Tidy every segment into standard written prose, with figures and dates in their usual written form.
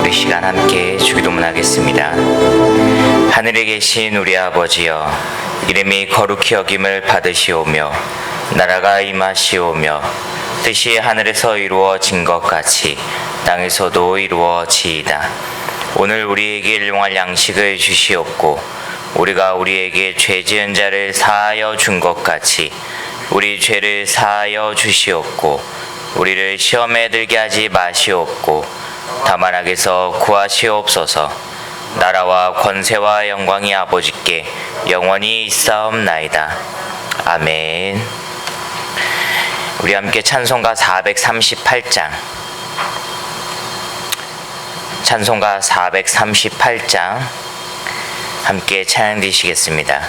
우리 시간 함께 주기도문하겠습니다. 하늘에 계신 우리 아버지여, 이름이 거룩히 여김을 받으시오며 나라가 임하시오며 뜻이 하늘에서 이루어진 것 같이 땅에서도 이루어지이다. 오늘 우리에게 일용할 양식을 주시옵고 우리가 우리에게 죄 지은 자를 사하여 준 것 같이 우리 죄를 사하여 주시옵고 우리를 시험에 들게 하지 마시옵고 다만 악에서 구하시옵소서. 나라와 권세와 영광이 아버지께 영원히 있사옵나이다. 아멘. 우리 함께 찬송가 438장, 찬송가 438장 함께 찬양 드리시겠습니다.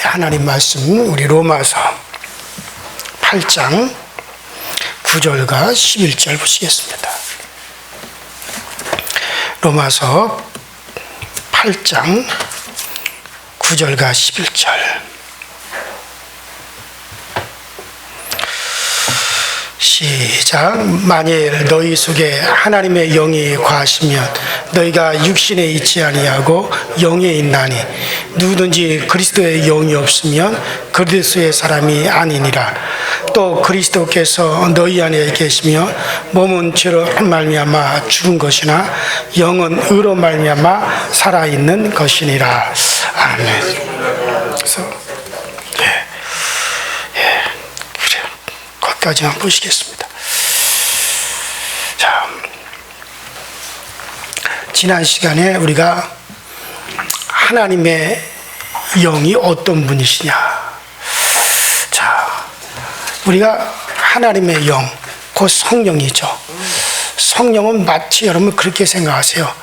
하나님 말씀, 우리 로마서 8장 9절과 11절 보시겠습니다. 로마서 8장 9절과 11절. 시작. 만일 너희 속에 하나님의 영이 거하시면 너희가 육신에 있지 아니하고 영에 있나니 누구든지 그리스도의 영이 없으면 그리스도의 사람이 아니니라. 또 그리스도께서 너희 안에 계시며 몸은 죄로 말미암아 죽은 것이나 영은 의로 말미암아 살아있는 것이니라. 아멘. 그래서 그래요. 거기까지만 보시겠습니다. 자, 지난 시간에 우리가 하나님의 영이 어떤 분이시냐. 자, 우리가 하나님의 영, 곧 성령이죠. 성령은 마치 여러분 그렇게 생각하세요.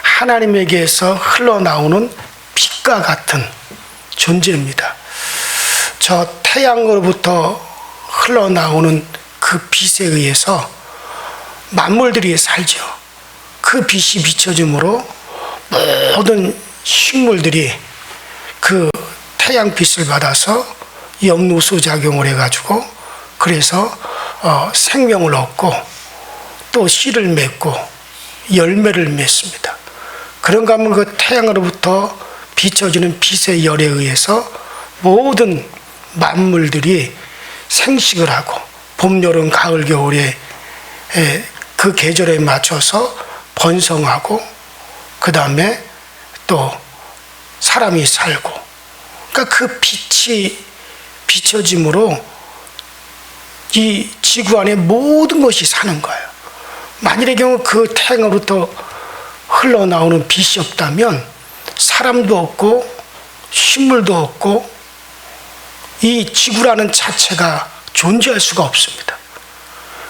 하나님에게서 흘러나오는 빛과 같은 존재입니다. 저 태양으로부터 흘러나오는 그 빛에 의해서 만물들이 살죠. 그 빛이 비춰짐으로 모든 식물들이 그 태양빛을 받아서 역류수 작용을 해가지고 그래서 생명을 얻고 또 씨를 맺고 열매를 맺습니다. 그런가 하면 그 태양으로부터 비춰지는 빛의 열에 의해서 모든 만물들이 생식을 하고 봄, 여름, 가을, 겨울에 그 계절에 맞춰서 번성하고 그 다음에 또 사람이 살고 그러니까 그 빛이 비춰짐으로 이 지구 안에 모든 것이 사는 거예요. 만일의 경우 그 태양으로부터 흘러나오는 빛이 없다면 사람도 없고 식물도 없고 이 지구라는 자체가 존재할 수가 없습니다.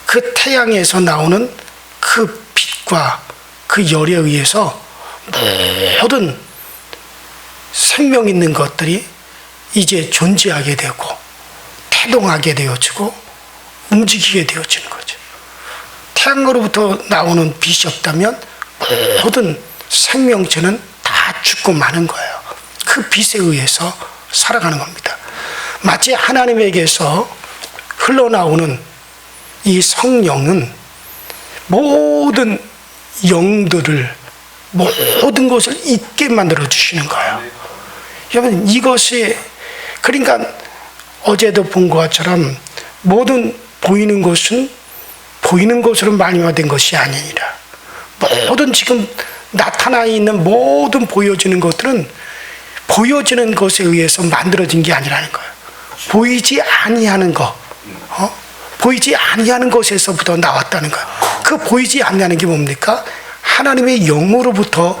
그 태양에서 나오는 그 빛과 그 열에 의해서 모든 생명 있는 것들이 이제 존재하게 되고 태동하게 되어지고 움직이게 되어지는 거죠. 태양으로부터 나오는 빛이 없다면 모든 생명체는 다 죽고 마는 거예요. 그 빛에 의해서 살아가는 겁니다. 마치 하나님에게서 흘러나오는 이 성령은 모든 영들을 모든 것을 있게 만들어 주시는 거예요. 여러분 이것이 그러니까 어제도 본 것처럼 모든 보이는 것은 보이는 것으로 말미암아된 것이 아니니라. 모든 지금 나타나 있는 모든 보여지는 것들은 보여지는 것에 의해서 만들어진 게 아니라는 거예요. 보이지 아니하는 것, 보이지 아니하는 것에서부터 나왔다는 거예요. 그 보이지 아니하는 게 뭡니까? 하나님의 영으로부터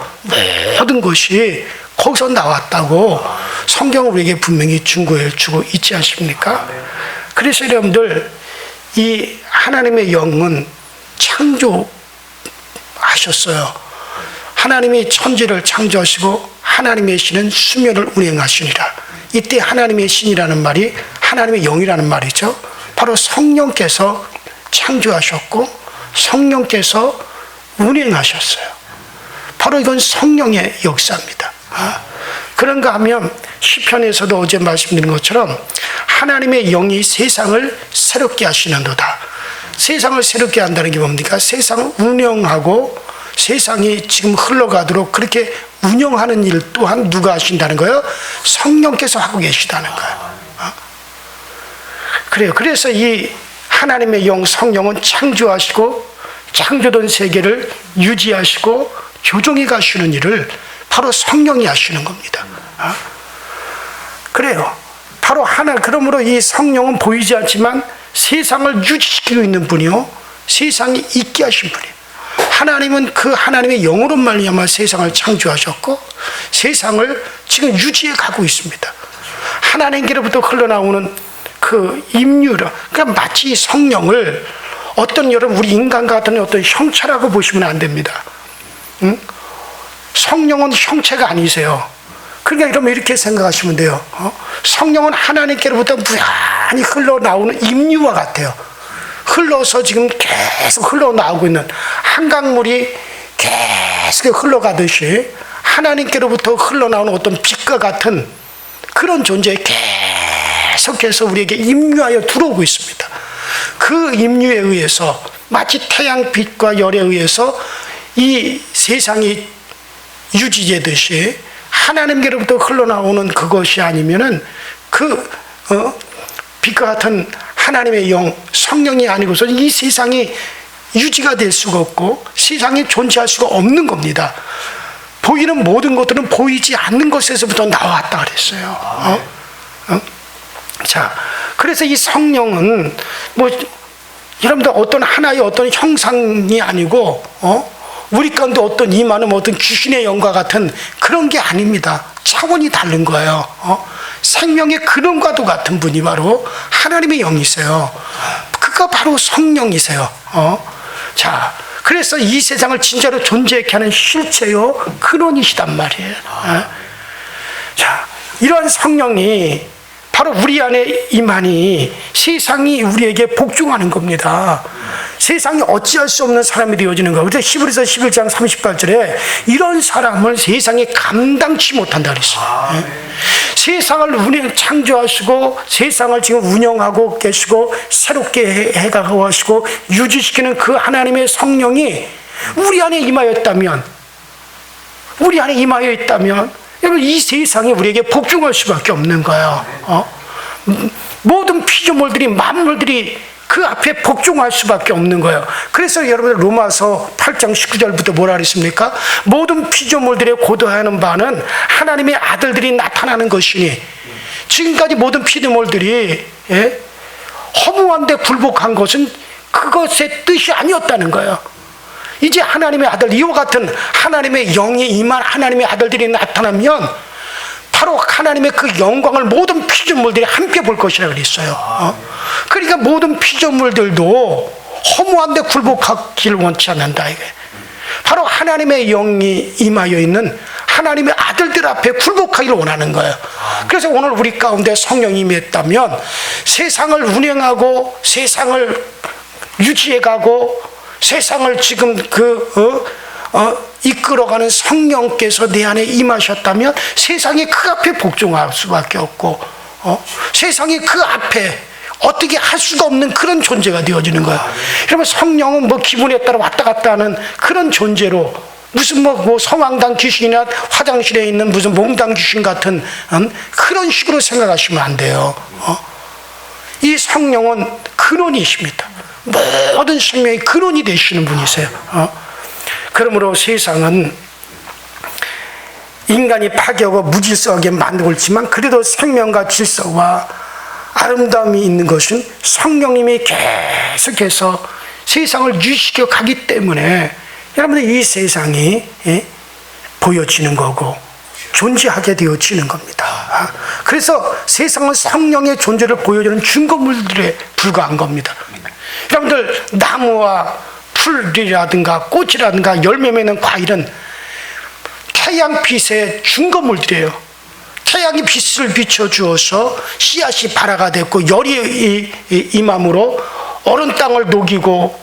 모든 것이 거기서 나왔다고 성경은 우리에게 분명히 증거해 주고 있지 않습니까? 그래서 여러분들 이 하나님의 영은 창조하셨어요. 하나님이 천지를 창조하시고 하나님의 신은 수면을 운행하시니라. 이때 하나님의 신이라는 말이 하나님의 영이라는 말이죠. 바로 성령께서 창조하셨고 성령께서 운행하셨어요. 바로 이건 성령의 역사입니다. 그런가 하면 시편에서도 어제 말씀드린 것처럼 하나님의 영이 세상을 새롭게 하시는도다. 세상을 새롭게 한다는 게 뭡니까? 세상을 운영하고 세상이 지금 흘러가도록 그렇게 운영하는 일 또한 누가 하신다는 거예요? 성령께서 하고 계시다는 거예요. 그래요. 그래서 이 하나님의 영 성령은 창조하시고 창조된 세계를 유지하시고 조정해 가시는 일을 바로 성령이 하시는 겁니다. 그래요. 바로 그러므로 이 성령은 보이지 않지만 세상을 유지시키고 있는 분이요, 세상이 있게 하신 분이에요. 하나님은 그 하나님의 영으로 말미암아 세상을 창조하셨고 세상을 지금 유지해 가고 있습니다. 하나님께로부터 흘러나오는 그 임유라, 그러니까 마치 성령을 어떤 여러분 우리 인간 같은 어떤 형체라고 보시면 안 됩니다. 응? 성령은 형체가 아니세요. 그러니까 여러분 이렇게 생각하시면 돼요. 성령은 하나님께로부터 무한히 흘러나오는 임유와 같아요. 흘러서 지금 계속 흘러나오고 있는 한강물이 계속 흘러가듯이 하나님께로부터 흘러나오는 어떤 빛과 같은 그런 존재에 계속해서 우리에게 임유하여 들어오고 있습니다. 그 임유에 의해서 마치 태양빛과 열에 의해서 이 세상이 유지되듯이 하나님께로부터 흘러나오는 그것이 아니면은 그 빛과 같은 하나님의 영 성령이 아니고서 이 세상이 유지가 될 수가 없고 세상이 존재할 수가 없는 겁니다. 보이는 모든 것들은 보이지 않는 것에서부터 나왔다 그랬어요. 자, 그래서 이 성령은 뭐 여러분들 어떤 하나의 어떤 형상이 아니고 우리 가운데 어떤 임하는 어떤 귀신의 영과 같은 그런 게 아닙니다. 차원이 다른 거예요. 생명의 근원과도 같은 분이 바로 하나님의 영이세요. 그가 바로 성령이세요. 자, 그래서 이 세상을 진짜로 존재하게 하는 실체요 근원이시단 말이에요. 자, 이런 성령이 바로 우리 안에 임하니 세상이 우리에게 복종하는 겁니다. 세상에 어찌할 수 없는 사람이 되어지는 거예요. 그래서 히브리서 11장 38절에 이런 사람을 세상에 감당치 못한다 그랬어요. 세상을 창조하시고 세상을 지금 운영하고 계시고 새롭게 해가고 하시고 유지시키는 그 하나님의 성령이 우리 안에 임하였다면, 여러분 이 세상이 우리에게 복종할 수밖에 없는 거예요. 모든 피조물들이, 만물들이 그 앞에 복종할 수밖에 없는 거예요. 그래서 여러분들 로마서 8장 19절부터 뭐라 그랬습니까? 모든 피조물들의 고도하는 바는 하나님의 아들들이 나타나는 것이니, 지금까지 모든 피조물들이 허무한데 굴복한 것은 그것의 뜻이 아니었다는 거예요. 이제 하나님의 아들, 이와 같은 하나님의 영이 임한 하나님의 아들들이 나타나면 바로 하나님의 그 영광을 모든 피조물들이 함께 볼 것이라 그랬어요. 그러니까 모든 피조물들도 허무한데 굴복하기를 원치 않는다, 이게. 바로 하나님의 영이 임하여 있는 하나님의 아들들 앞에 굴복하기를 원하는 거예요. 그래서 오늘 우리 가운데 성령이 임했다면 세상을 운행하고 세상을 유지해가고 세상을 지금 이끌어가는 성령께서 내 안에 임하셨다면 세상이 그 앞에 복종할 수밖에 없고, 세상이 그 앞에 어떻게 할 수가 없는 그런 존재가 되어지는 거예요. 여러분, 성령은 뭐 기분에 따라 왔다 갔다 하는 그런 존재로, 무슨 뭐 성황당 귀신이나 화장실에 있는 무슨 몽당 귀신 같은 그런 식으로 생각하시면 안 돼요. 이 성령은 근원이십니다. 모든 생명의 근원이 되시는 분이세요. 그러므로 세상은 인간이 파괴하고 무질서하게 만들고 있지만 그래도 생명과 질서와 아름다움이 있는 것은 성령님이 계속해서 세상을 유지시켜 가기 때문에 여러분들 이 세상이 보여지는 거고 존재하게 되어지는 겁니다. 그래서 세상은 성령의 존재를 보여주는 증거물들에 불과한 겁니다. 여러분들 나무와 풀이라든가 꽃이라든가 열매 맺는 과일은 태양빛의 증거물들이에요. 태양이 빛을 비춰주어서 씨앗이 발화가 됐고 열이 임함으로 얼은 땅을 녹이고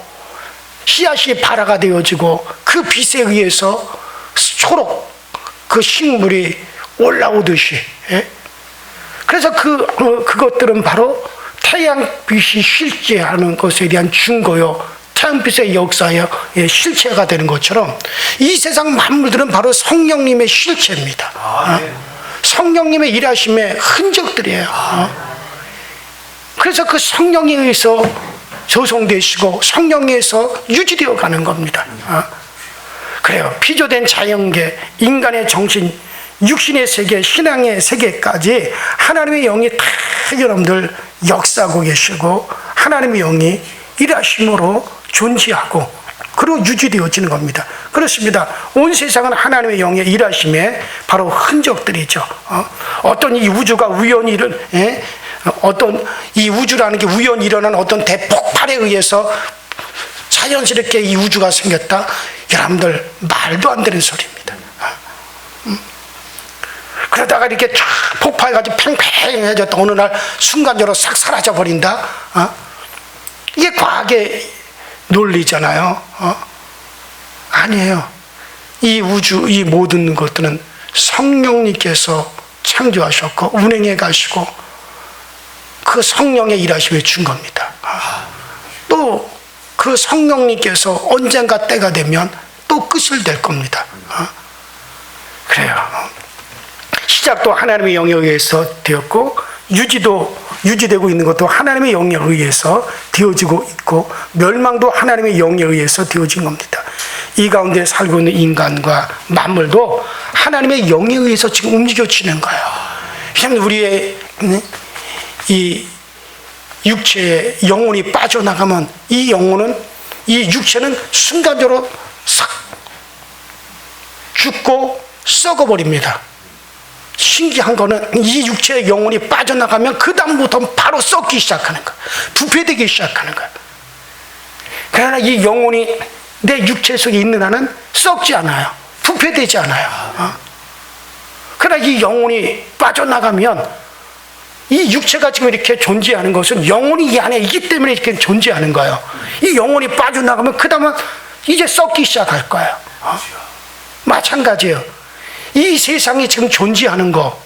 씨앗이 발화가 되어지고 그 빛에 의해서 초록 그 식물이 올라오듯이, 그래서 그것들은 바로 태양빛이 실제하는 것에 대한 증거요, 태양빛의 역사의 실체가 되는 것처럼 이 세상 만물들은 바로 성령님의 실체입니다. 성령님의 일하심의 흔적들이에요. 그래서 그 성령에 의해서 조성되시고 성령에 의해서 유지되어 가는 겁니다. 그래요. 피조된 자연계, 인간의 정신, 육신의 세계, 신앙의 세계까지 하나님의 영이 다 여러분들 역사하고 계시고 하나님의 영이 일하심으로 존재하고 그리고 유지되어지는 겁니다. 그렇습니다. 온 세상은 하나님의 영의 일하심의 바로 흔적들이죠. 어떤 이 우주가 우연히 어떤 이 우주라는 게 우연히 일어난 어떤 대폭발에 의해서 자연스럽게 이 우주가 생겼다. 여러분들 말도 안 되는 소리입니다. 그러다가 이렇게 쫙 폭파해가지고 팽팽해졌다. 어느 날 순간적으로 싹 사라져 버린다. 이게 과학의 논리잖아요. 아니에요. 이 우주, 이 모든 것들은 성령님께서 창조하셨고 운행해 가시고 그 성령의 일하심에 준 겁니다. 또 그 성령님께서 언젠가 때가 되면 또 끝을 낼 겁니다. 그래요. 시작도 하나님의 영에 의해서 되었고 유지되고 있는 것도 하나님의 영에 의해서 되어지고 있고 멸망도 하나님의 영에 의해서 되어진 겁니다. 이 가운데 살고 있는 인간과 만물도 하나님의 영에 의해서 지금 움직여지는 거예요. 그냥 우리의 이 육체의 영혼이 빠져나가면 이 영혼은, 이 육체는 순간적으로 싹 죽고 썩어버립니다. 신기한 거는 이 육체의 영혼이 빠져나가면 그 다음부터는 바로 썩기 시작하는 거예요. 부패되기 시작하는 거예요. 그러나 이 영혼이 내 육체 속에 있는 한은 썩지 않아요. 부패되지 않아요. 그러나 이 영혼이 빠져나가면 이 육체가 지금 이렇게 존재하는 것은 영혼이 이 안에 있기 때문에 이렇게 존재하는 거예요. 이 영혼이 빠져나가면 그 다음은 이제 썩기 시작할 거예요. 마찬가지예요. 이 세상이 지금 존재하는 거,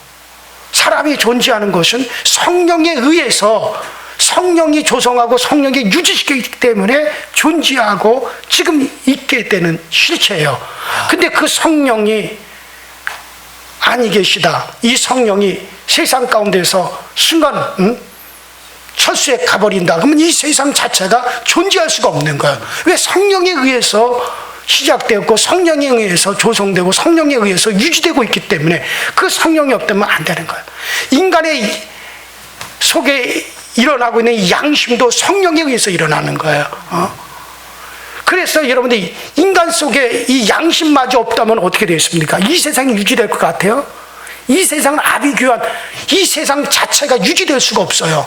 사람이 존재하는 것은 성령에 의해서 성령이 조성하고 성령이 유지시키기 때문에 존재하고 지금 있게 되는 실체예요. 근데 그 성령이 아니 계시다. 이 성령이 세상 가운데서 순간 철수에 가버린다. 그러면 이 세상 자체가 존재할 수가 없는 거예요. 왜? 성령에 의해서 시작되었고 성령에 의해서 조성되고 성령에 의해서 유지되고 있기 때문에 그 성령이 없다면 안 되는 거예요. 인간의 속에 일어나고 있는 이 양심도 성령에 의해서 일어나는 거예요. 그래서 여러분들 인간 속에 이 양심마저 없다면 어떻게 되겠습니까? 이 세상이 유지될 것 같아요? 이 세상은 아비규환, 이 세상 자체가 유지될 수가 없어요.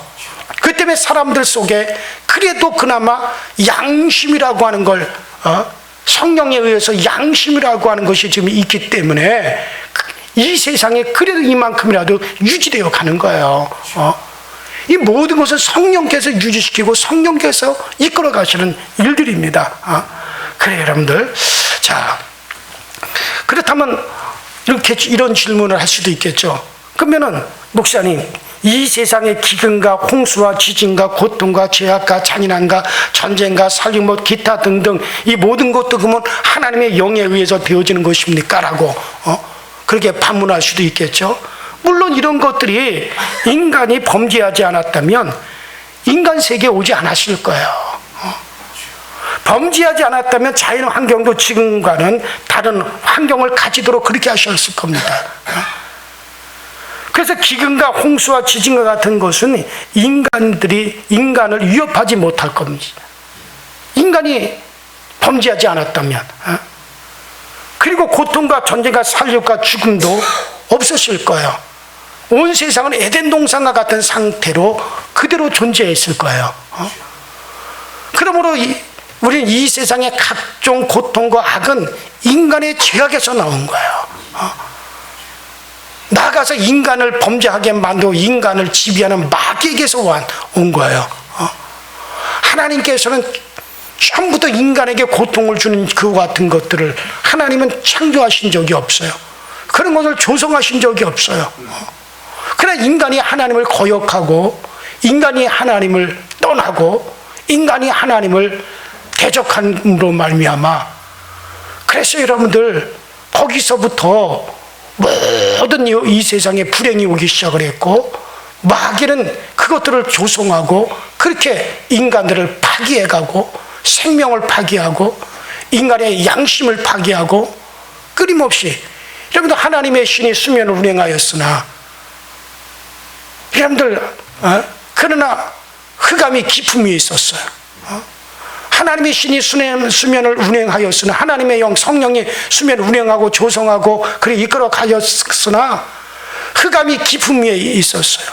그 때문에 사람들 속에 그래도 그나마 양심이라고 하는 걸 성령에 의해서 양심이라고 하는 것이 지금 있기 때문에 이 세상에 그래도 이만큼이라도 유지되어 가는 거예요. 이 모든 것은 성령께서 유지시키고 성령께서 이끌어 가시는 일들입니다. 그래요, 여러분들. 자, 그렇다면 이렇게 이런 질문을 할 수도 있겠죠. 그러면은 목사님, 이 세상의 기근과 홍수와 지진과 고통과 죄악과 잔인함과 전쟁과 살인, 기타 등등 이 모든 것도 그러면 하나님의 영에 의해서 되어지는 것입니까? 라고 그렇게 반문할 수도 있겠죠. 물론 이런 것들이 인간이 범죄하지 않았다면 인간 세계에 오지 않았을 거예요. 범죄하지 않았다면 자연 환경도 지금과는 다른 환경을 가지도록 그렇게 하셨을 겁니다. 그래서 기근과 홍수와 지진과 같은 것은 인간을 위협하지 못할 겁니다. 인간이 범죄하지 않았다면. 그리고 고통과 전쟁과 살육과 죽음도 없었을 거예요. 온 세상은 에덴 동산과 같은 상태로 그대로 존재했을 거예요. 그러므로 우리는 이 세상의 각종 고통과 악은 인간의 죄악에서 나온 거예요. 나가서 인간을 범죄하게 만들고 인간을 지배하는 마귀에게서 온 거예요. 하나님께서는 처음부터 인간에게 고통을 주는 그와 같은 것들을 하나님은 창조하신 적이 없어요. 그런 것을 조성하신 적이 없어요. 그러나 인간이 하나님을 거역하고 인간이 하나님을 떠나고 인간이 하나님을 대적함으로 말미암아, 그래서 여러분들 거기서부터 모든 이 세상에 불행이 오기 시작을 했고 마귀는 그것들을 조성하고 그렇게 인간들을 파괴해가고 생명을 파괴하고 인간의 양심을 파괴하고 끊임없이, 여러분들 하나님의 신이 수면을 운행하였으나 여러분들 그러나 흑암이 깊음 위에 있었어요. 하나님의 신이 수면을 운행하였으나 하나님의 영 성령이 수면을 운행하고 조성하고 그래 이끌어 가였으나 흑암이 깊음 위에 있었어요.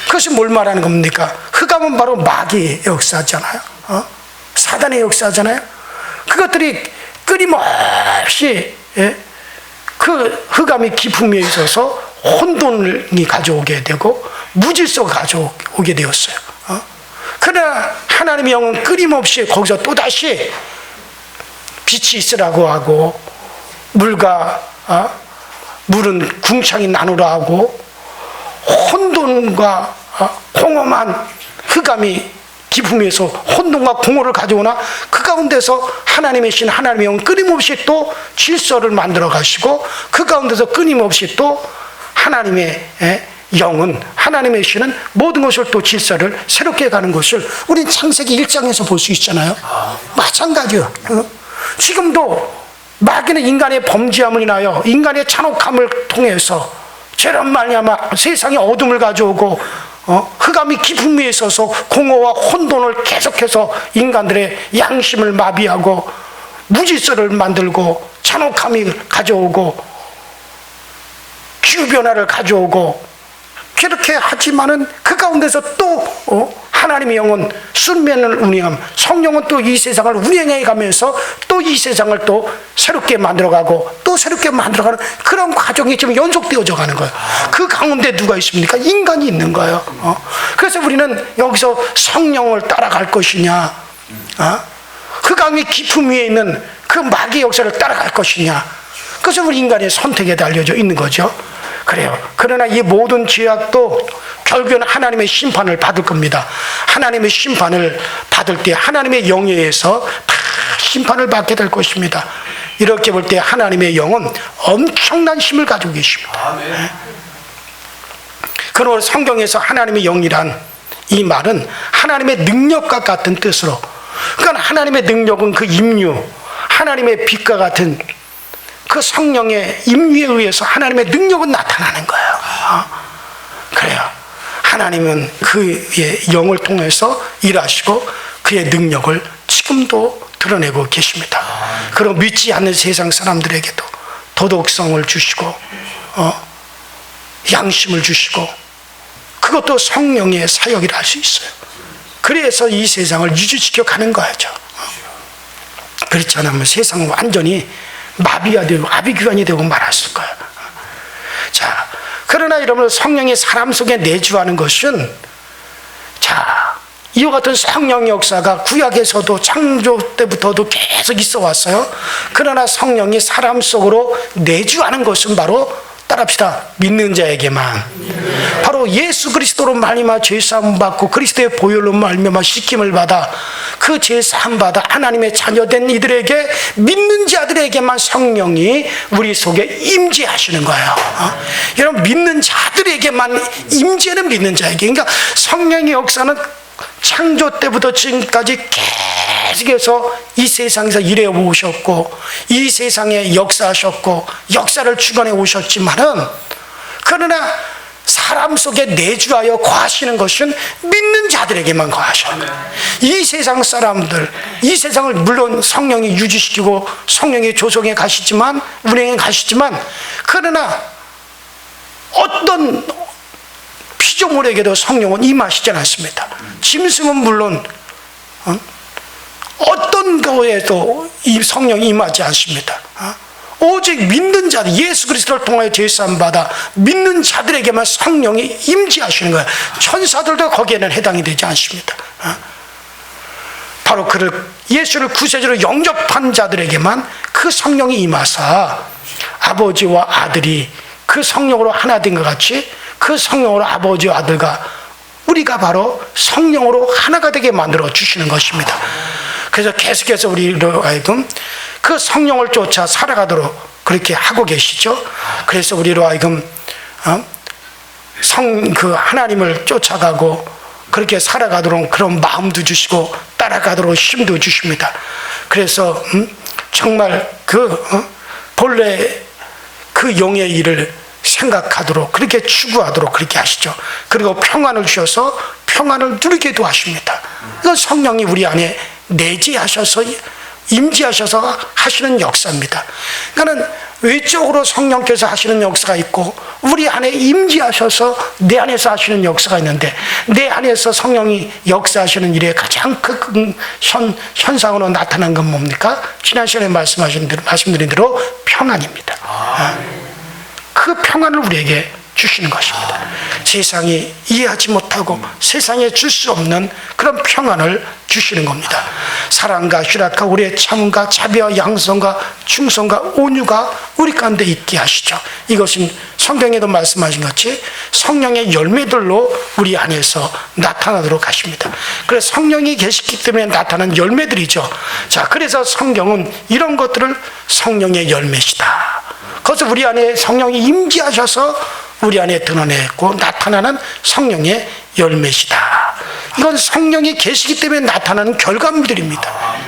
그것이 뭘 말하는 겁니까? 흑암은 바로 마귀의 역사잖아요. 사단의 역사잖아요. 그것들이 끊임없이 그 흑암이 깊음 위에 있어서 혼돈이 가져오게 되고 무질서가 가져오게 되었어요. 그러나 하나님의 영은 끊임없이 거기서 또다시 빛이 있으라고 하고 물과 물은 궁창이 나누라 하고 혼돈과 공허만 흑암이 깊음 위에서 혼돈과 공허를 가져오나 그 가운데서 하나님의 신 하나님의 영은 끊임없이 또 질서를 만들어 가시고 그 가운데서 끊임없이 또 하나님의 영은 하나님의 신은 모든 것을 또 질서를 새롭게 가는 것을 우린 창세기 1장에서 볼 수 있잖아요. 마찬가지요. 지금도 마귀는 인간의 범죄함을 인하여 인간의 잔혹함을 통해서 죄로 말미암아 세상에 어둠을 가져오고 흑암이 깊은 위에 있어서 공허와 혼돈을 계속해서 인간들의 양심을 마비하고 무질서를 만들고 잔혹함이 가져오고 기후변화를 가져오고 그렇게 하지만은 그 가운데서 또 하나님의 영은 순면을 운행함, 성령은 또 이 세상을 운행해 가면서 또 또 이 세상을 또 새롭게 만들어가고 또 새롭게 만들어가는 그런 과정이 지금 연속되어져 가는 거예요. 그 가운데 누가 있습니까? 인간이 있는 거예요. 그래서 우리는 여기서 성령을 따라갈 것이냐, 그 강의 깊음 위에 있는 그 마귀의 역사를 따라갈 것이냐, 그래서 우리 인간의 선택에 달려져 있는 거죠. 그래요. 그러나 이 모든 죄악도 결국은 하나님의 심판을 받을 겁니다. 하나님의 심판을 받을 때 하나님의 영에 의해서 다 심판을 받게 될 것입니다. 이렇게 볼 때 하나님의 영은 엄청난 힘을 가지고 계십니다. 그러므로 성경에서 하나님의 영이란 이 말은 하나님의 능력과 같은 뜻으로, 그러니까 하나님의 능력은 그 임류, 하나님의 빛과 같은 그 성령의 임유에 의해서 하나님의 능력은 나타나는 거예요. 그래요. 하나님은 그의 영을 통해서 일하시고 그의 능력을 지금도 드러내고 계십니다. 그리고 믿지 않는 세상 사람들에게도 도덕성을 주시고 양심을 주시고, 그것도 성령의 사역이라 할 수 있어요. 그래서 이 세상을 유지시켜 가는 거죠. 그렇지 않으면 세상은 완전히 마비가 되고 아비규환이 되고 말았을 거예요. 자, 그러나 여러분, 성령이 사람 속에 내주하는 것은, 자, 이와 같은 성령의 역사가 구약에서도 창조 때부터도 계속 있어 왔어요. 그러나 성령이 사람 속으로 내주하는 것은 바로, 따라합시다, 믿는 자에게만, 바로 예수 그리스도로 말미암아 죄사함 받고 그리스도의 보혈로 말미암아 씻김을 받아 그 죄사함 받아 하나님의 자녀된 이들에게, 믿는 자들에게만 성령이 우리 속에 임재하시는 거예요. 여러분, 믿는 자들에게만 임재는 믿는 자에게. 그러니까 성령의 역사는 창조 때부터 지금까지 계속해서 이 세상에서 일해 오셨고, 이 세상에 역사하셨고, 역사를 주관해 오셨지만은, 그러나 사람 속에 내주하여 거하시는 것은 믿는 자들에게만 거하셔요. 이 세상 사람들, 이 세상을 물론 성령이 유지시키고 성령이 조성해 가시지만, 운행해 가시지만, 그러나 어떤 피조물에게도 성령은 임하시지 않습니다. 짐승은 물론 어떤 거에도 이 성령이 임하지 않습니다. 오직 믿는 자들, 예수 그리스도를 통하여 죄사함 받아 믿는 자들에게만 성령이 임재하시는 거예요. 천사들도 거기에는 해당이 되지 않습니다. 바로 그를, 예수를 구세주로 영접한 자들에게만 그 성령이 임하사 아버지와 아들이 그 성령으로 하나 된 것 같이, 그 성령으로 아버지와 아들과 우리가 바로 성령으로 하나가 되게 만들어 주시는 것입니다. 그래서 계속해서 우리로 하여금 그 성령을 쫓아 살아가도록 그렇게 하고 계시죠. 그래서 우리로 하여금 그 하나님을 쫓아가고 그렇게 살아가도록 그런 마음도 주시고 따라가도록 힘도 주십니다. 그래서 정말 본래 그 영의 일을 생각하도록, 그렇게 추구하도록 그렇게 하시죠. 그리고 평안을 주셔서 평안을 누리게도 하십니다. 이건 성령이 우리 안에 내재하셔서 임재하셔서 하시는 역사입니다. 그러니까 외적으로 성령께서 하시는 역사가 있고, 우리 안에 임재하셔서 내 안에서 하시는 역사가 있는데, 내 안에서 성령이 역사하시는 일에 가장 큰 현상으로 나타난 건 뭡니까? 지난 시간에 말씀드린 대로 평안입니다. 그 평안을 우리에게 주시는 것입니다. 세상이 이해하지 못하고 세상에 줄 수 없는 그런 평안을 주시는 겁니다. 사랑과 희락과 오래 참음과 자비와 양성과 충성과 온유가 우리 가운데 있게 하시죠. 이것은 성경에도 말씀하신 것이 성령의 열매들로 우리 안에서 나타나도록 하십니다. 그래서 성령이 계시기 때문에 나타나는 열매들이죠. 자, 그래서 성경은 이런 것들을 성령의 열매시다. 그것을 우리 안에 성령이 임재하셔서 우리 안에 드러내고 나타나는 성령의 열매시다. 이건 성령이 계시기 때문에 나타나는 결과물들입니다.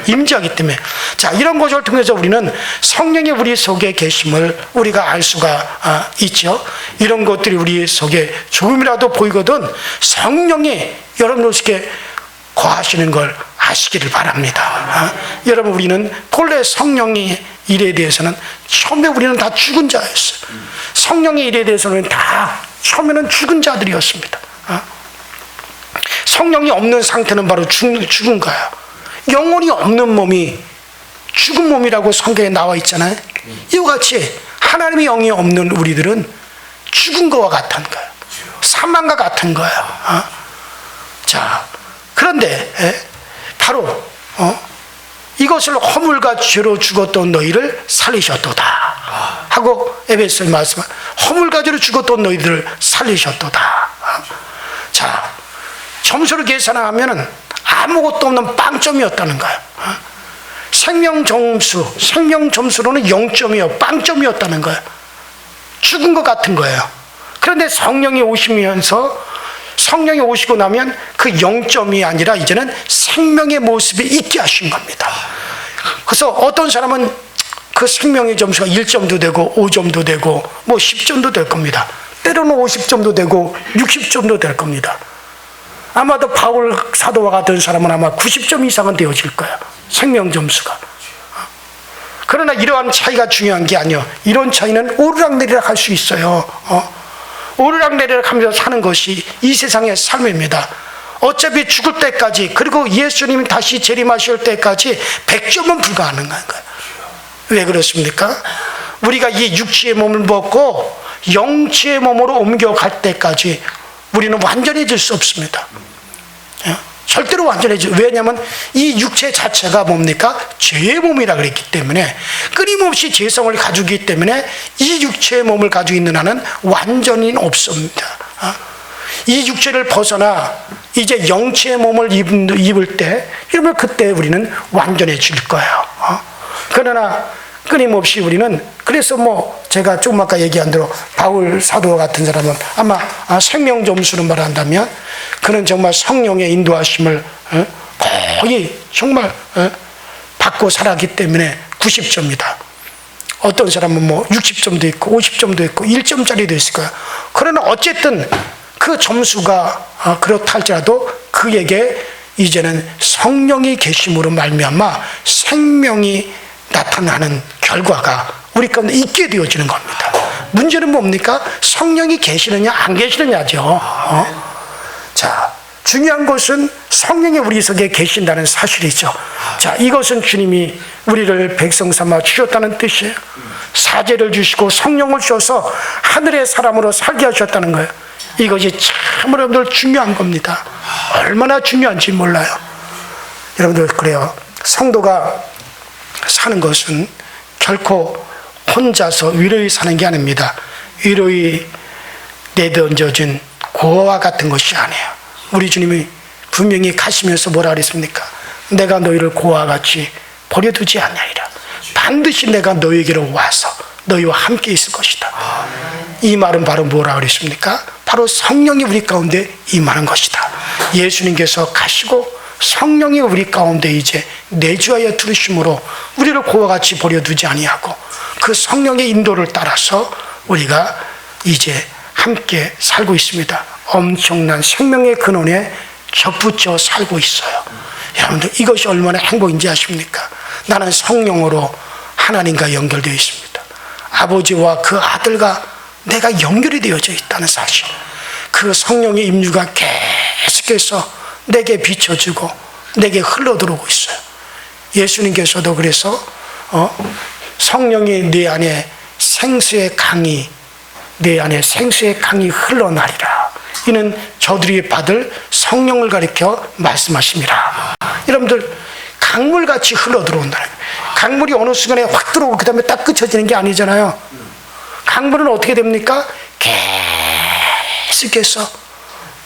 임재하기 때문에. 자, 이런 것을 통해서 우리는 성령이 우리 속에 계심을 우리가 알 수가 있죠. 이런 것들이 우리 속에 조금이라도 보이거든 성령이 여러분들 속에 거하시는 걸 아시기를 바랍니다. 여러분, 우리는 본래 성령의 일에 대해서는 처음에 우리는 다 죽은 자였어요. 성령의 일에 대해서는 다 처음에는 죽은 자들이었습니다. 성령이 없는 상태는 바로 죽은 거예요. 영혼이 없는 몸이 죽은 몸이라고 성경에 나와 있잖아요. 이와 같이 하나님의 영이 없는 우리들은 죽은 것과 같은 거예요. 사망과 같은 거예요. 자, 그런데 바로 이것을 허물과 죄로 죽었던 너희를 살리셨도다 하고 에베소에 말씀, 허물과 죄로 죽었던 너희들을 살리셨도다. 자, 점수를 계산하면은 아무것도 없는 빵점이었다는 거예요. 생명 점수로는 0점이요, 빵점이었다는 거예요. 죽은 것 같은 거예요. 그런데 성령이 오시고 나면 그 0점이 아니라 이제는 생명의 모습이 있게 하신 겁니다. 그래서 어떤 사람은 그 생명의 점수가 1점도 되고 5점도 되고 뭐 10점도 될 겁니다. 때로는 50점도 되고 60점도 될 겁니다. 아마도 바울 사도와 같은 사람은 아마 90점 이상은 되어질 거예요. 생명 점수가. 그러나 이러한 차이가 중요한 게 아니에요. 이런 차이는 오르락내리락 할 수 있어요. 오르락내리락 하면서 사는 것이 이 세상의 삶입니다. 어차피 죽을 때까지, 그리고 예수님이 다시 재림하실 때까지 100점은 불가능한 거예요. 왜 그렇습니까? 우리가 이 육체의 몸을 벗고 영체의 몸으로 옮겨갈 때까지 우리는 완전해질 수 없습니다. 절대로 완전해져. 왜냐하면 이 육체 자체가 뭡니까? 죄의 몸이라 그랬기 때문에, 끊임없이 죄성을 가지고 있기 때문에 이 육체의 몸을 가지고 있는 한은 완전히 없습니다. 이 육체를 벗어나 이제 영체의 몸을 입을 때, 이러면 그때 우리는 완전해질 거예요. 그러나 끊임없이 우리는, 그래서 제가 조금 아까 얘기한 대로 바울 사도와 같은 사람은 아마 생명 점수로 말한다면 그는 정말 성령의 인도하심을 거의 정말 받고 살았기 때문에 90점이다. 어떤 사람은 60점도 있고 50점도 있고 1점짜리도 있을 거야. 그러나 어쨌든 그 점수가 그렇다 할지라도 그에게 이제는 성령이 계심으로 말미암아 생명이 나타나는 결과가 우리 가운데 있게 되어지는 겁니다. 문제는 뭡니까? 성령이 계시느냐 안 계시느냐죠. 자, 중요한 것은 성령이 우리 속에 계신다는 사실이죠. 자, 이것은 주님이 우리를 백성 삼아 주셨다는 뜻이에요. 사제를 주시고 성령을 주셔서 하늘의 사람으로 살게 하셨다는 거예요. 이것이 참으로 여러분들 중요한 겁니다. 얼마나 중요한지 몰라요. 여러분들, 그래요. 성도가 사는 것은 결코 혼자서 위로히 사는 게 아닙니다. 위로히 내던져진 고아와 같은 것이 아니에요. 우리 주님이 분명히 가시면서 뭐라 그랬습니까? 내가 너희를 고아와 같이 버려두지 않냐이라. 반드시 내가 너희에게로 와서 너희와 함께 있을 것이다. 이 말은 바로 뭐라 그랬습니까? 바로 성령이 우리 가운데 임하는 것이다. 예수님께서 가시고 성령이 우리 가운데 이제 내주하여 들으심으로 우리를 고와 같이 버려두지 아니하고 그 성령의 인도를 따라서 우리가 이제 함께 살고 있습니다. 엄청난 생명의 근원에 접붙여 살고 있어요. 여러분들, 이것이 얼마나 행복인지 아십니까? 나는 성령으로 하나님과 연결되어 있습니다. 아버지와 그 아들과 내가 연결이 되어져 있다는 사실. 그 성령의 임유가 계속해서 내게 비춰주고 내게 흘러들어오고 있어요. 예수님께서도 그래서 성령이 내 안에 생수의 강이 흘러나리라. 이는 저들이 받을 성령을 가리켜 말씀하십니다. 여러분들, 강물같이 흘러들어온다는 거예요. 강물이 어느 순간에 확 들어오고 그 다음에 딱 그쳐지는 게 아니잖아요. 강물은 어떻게 됩니까? 계속해서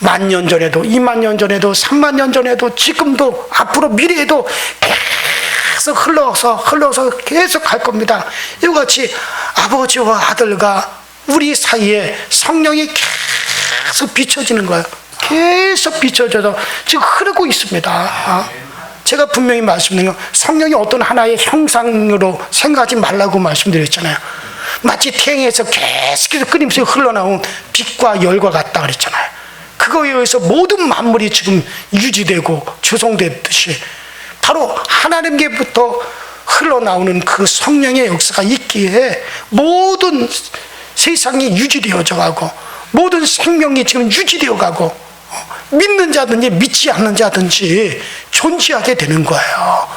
10,000년 전에도, 20,000년 전에도, 30,000년 전에도, 지금도, 앞으로 미래에도 계속 흘러서 계속 갈 겁니다. 이와 같이 아버지와 아들과 우리 사이에 성령이 계속 비춰지는 거예요. 계속 비춰져서 지금 흐르고 있습니다. 제가 분명히 말씀드린 건, 성령이 어떤 하나의 형상으로 생각하지 말라고 말씀드렸잖아요. 마치 태양에서 계속해서 끊임없이 흘러나온 빛과 열과 같다 그랬잖아요. 그거에 의해서 모든 만물이 지금 유지되고 조성됐듯이 바로 하나님께부터 흘러나오는 그 성령의 역사가 있기에 모든 세상이 유지되어져 가고 모든 생명이 지금 유지되어 가고 믿는 자든지 믿지 않는 자든지 존재하게 되는 거예요.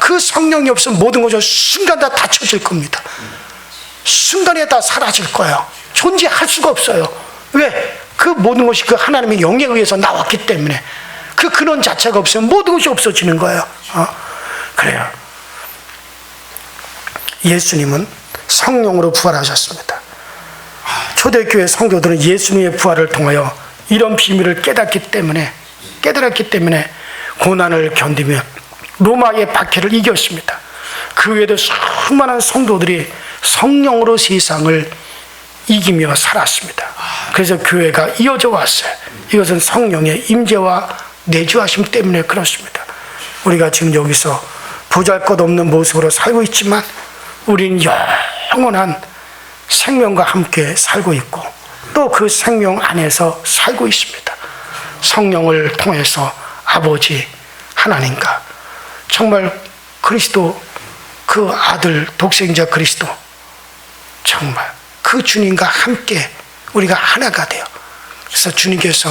그 그 성령이 없으면 모든 것이 순간 다 닫혀질 겁니다. 순간에 다 사라질 거예요. 존재할 수가 없어요. 왜? 그 모든 것이 그 하나님의 영에 의해서 나왔기 때문에 그 근원 자체가 없으면 모든 것이 없어지는 거예요. 그래요. 예수님은 성령으로 부활하셨습니다. 초대교회 성도들은 예수님의 부활을 통하여 이런 비밀을 깨달았기 때문에 고난을 견디며 로마의 박해를 이겼습니다. 그 외에도 수많은 성도들이 성령으로 세상을 이기며 살았습니다. 그래서 교회가 이어져 왔어요. 이것은 성령의 임재와 내주하심 때문에 그렇습니다. 우리가 지금 여기서 보잘것없는 모습으로 살고 있지만 우리는 영원한 생명과 함께 살고 있고 또 그 생명 안에서 살고 있습니다. 성령을 통해서 아버지 하나님과 정말 그리스도 그 아들 독생자 그리스도 정말 그 주님과 함께 우리가 하나가 돼요. 그래서 주님께서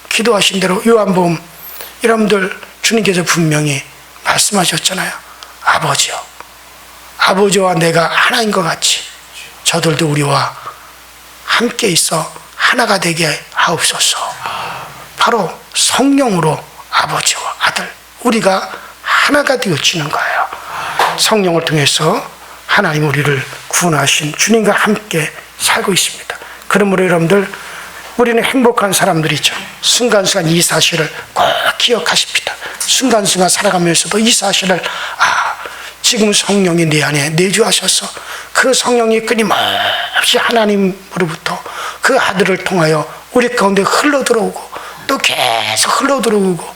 기도하신 대로 요한복음 여러분들 주님께서 분명히 말씀하셨잖아요. 아버지요, 아버지와 내가 하나인 것 같이 저들도 우리와 함께 있어 하나가 되게 하옵소서. 바로 성령으로 아버지와 아들 우리가 하나가 되어지는 거예요. 성령을 통해서 하나님 우리를 구원하신 주님과 함께 살고 있습니다. 그러므로 여러분들 우리는 행복한 사람들이죠. 순간순간 이 사실을 꼭 기억하십시다. 순간순간 살아가면서도 이 사실을 지금 성령이 내 안에 내주하셔서 그 성령이 끊임없이 하나님으로부터 그 아들을 통하여 우리 가운데 흘러들어오고 또 계속 흘러들어오고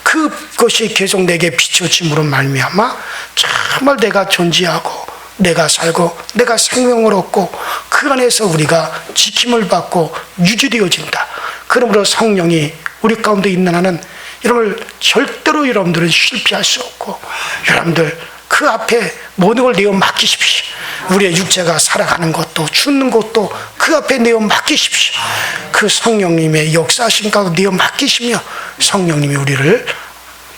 그것이 계속 내게 비춰짐으로 말미암아 정말 내가 존재하고 내가 살고 내가 생명을 얻고 그 안에서 우리가 지킴을 받고 유지되어진다. 그러므로 성령이 우리 가운데 있는 한은 이걸 절대로 여러분들은 실패할 수 없고 여러분들 그 앞에 모든 걸 내어 맡기십시오. 우리의 육체가 살아가는 것도 죽는 것도 그 앞에 내어 맡기십시오. 그 성령님의 역사하신 가운데 내어 맡기시며 성령님이 우리를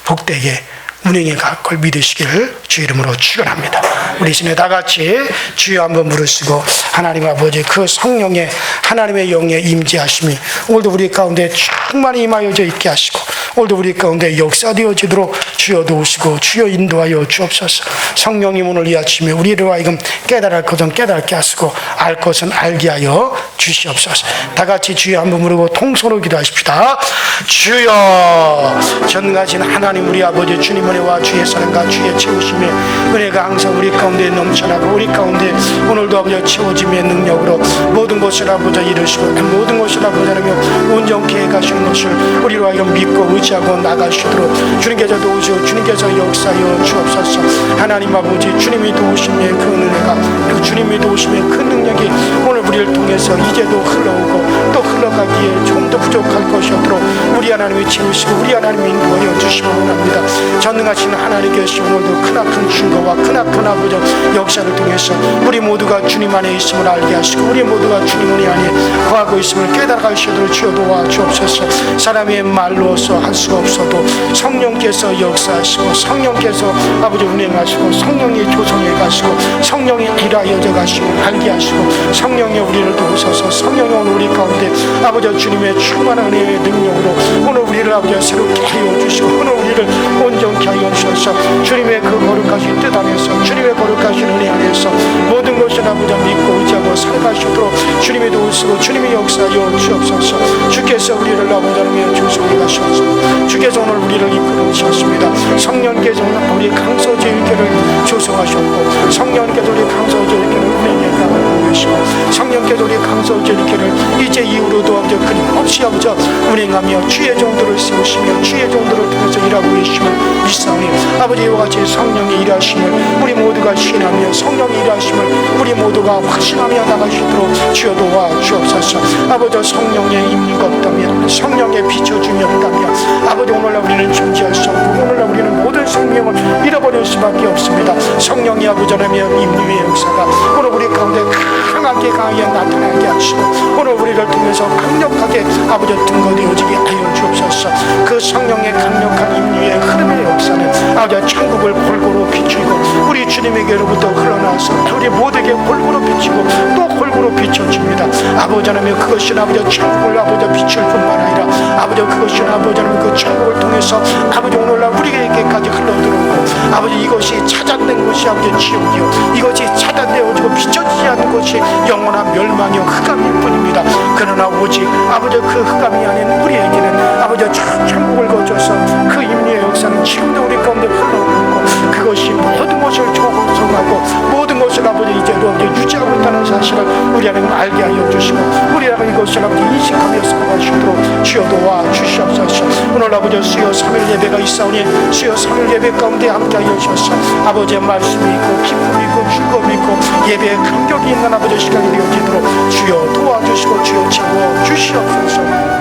복되게 운행해 갈 걸 믿으시기를 주 이름으로 축원합니다. 우리 신에 다 같이 주여 한번 부르시고 하나님 아버지 그 성령의 하나님의 영에 임재하심이 오늘도 우리 가운데 충만히 임하여져 있게 하시고 오늘도 우리 가운데 역사되어지도록 주여 도우시고 주여 인도하여 주옵소서. 성령님 오늘 이 아침에 우리를 하여금 깨달을 것은 깨닫게 하시고 알 것은 알게 하여 주시옵소서. 다 같이 주여 한번 부르고 통성으로 기도하십시다. 주여 전능하신 하나님 우리 아버지 주님 은혜와 주의 사랑과 주의 채우심의 은혜가 항상 우리 가운데 넘쳐나고 우리 가운데 오늘도 아버지 채워짐의 능력으로 모든 것을 아버지 이루시고 모든 것을 아버지 하나님 온전케 해가시는 것을 우리로 하여금 믿고 의지하고 나가시도록 주님께서 도우시고 주님께서 역사하여 주옵소서. 하나님 아버지 주님이 도우심의 그 은혜가 그 주님이 도우심의 그 능력이 오늘 우리를 통해서 이제도 흘러오고 또 흘러가기에 좀 더 부족할 것이 없도록 우리 하나님이 채우시고 우리 하나님이 인도하여 주시기 원합니다. 전능하신 하나님께서 오늘도 크나큰 증거와 크나큰 아버지 역사를 통해서 우리 모두가 주님 안에 있음을 알게 하시고 우리 모두가 주님 은혜 안에 거하고 있음을 깨달아가시도록 주여 도와주옵소서. 사람의 말로서 할 수가 없어도 성령께서 역사하시고 성령께서 아버지 운행하시고 성령이 조성해 가시고 성령이 일하여져 가시고 알게 하시고 성령이 우리를 도우셔서 성령이 오늘 우리 가운데 아버지 주님의 충만한 은혜의 능력으로 오늘 우리를 아버지 새롭게 하여 주시고 오늘 우리를 온전케 하여 주셔서 주님의 그 거룩하신 뜻 안에서 주님의 거룩하신 은혜 안에서 모든 것을 아버지 믿고 의지하고 살아가시도록 주님이 도우시고 주님이 역사하여 주옵소서. 주께서 우리를 아버지 하나님의 조성해 가셔서 주께서 오늘 우리를 이끌으셨습니다. 성령께서 오늘 우리 강서제일 교회를 조성하셨고 성령께서 우리 강서제일 교회를 운행해 가고 계시고 성령께서 우리 강서제일 교회를 이제 이후로도 아버지 끊임없이 아버지 운행하며 주의 종들을 세우시며 주의 종들을 통해서 일하고 계심을 믿사오니 아버지 이와 같이 성령의 일하심을 우리 모두가 신하며 성령의 일하심을 우리 모두가 확신하며 나가시도록 주여 도와 주옵소서. 아버지 성령의 임무가 없다면 성령의 비춰줌이 없다면 아버지 오늘날 우리는 존재할 수 없고 오늘날 우리는 모든 생명을 잃어버릴 수밖에 없습니다. 성령이 아버지 하나님의 임무의 역사가 오늘 우리 가운데 강하게 나타나게 하시고 오늘 우리를 통해서 강력하게 아버지 등거되어지게 하여 주옵소서. 그 성령의 강력한 임무의 흐름의 역사는 아버지 천국을 골고루 비추게 우리에게로부터 흘러나와서 우리 모두에게 골고루 비치고 또 골고루 비춰줍니다. 아버지 하나님, 그것이 아버지 천국을 아버지 비출 뿐만 아니라 아버지 그것이 아버지 하나님 그 천국을 통해서 아버지 오늘날 우리에게까지 흘러들어오고 아버지 이것이 차단된 것이 아버지 지옥이요, 이것이 차단되어지고 비춰지지 않는 것이 영원한 멸망이요 흑암일 뿐입니다. 그러나 오직 아버지 그 흑암이 아닌 우리에게는 아버지 천국을 거쳐서 그 임리의 역사는 지금도 우리 가운데 흘러오고 그것이 모든 것을 조성하고 모든 것을 아버지 이제도 유지하고 있다는 사실을 우리 하나님 알게 하여 주시고 우리 하나님 이것을 아버지 인식하며 살아가시도록 주여 도와 주시옵소서. 오늘 아버지 수요 3일 예배가 있사오니 수요 3일 예배 가운데 함께 하여 주셔서 아버지의 말씀이 있고 기쁨이 있고 즐거움이 있고 예배에 감격이 있는 아버지 시간이 되어지도록 주여 도와주시고 주여 채워 주시옵소서.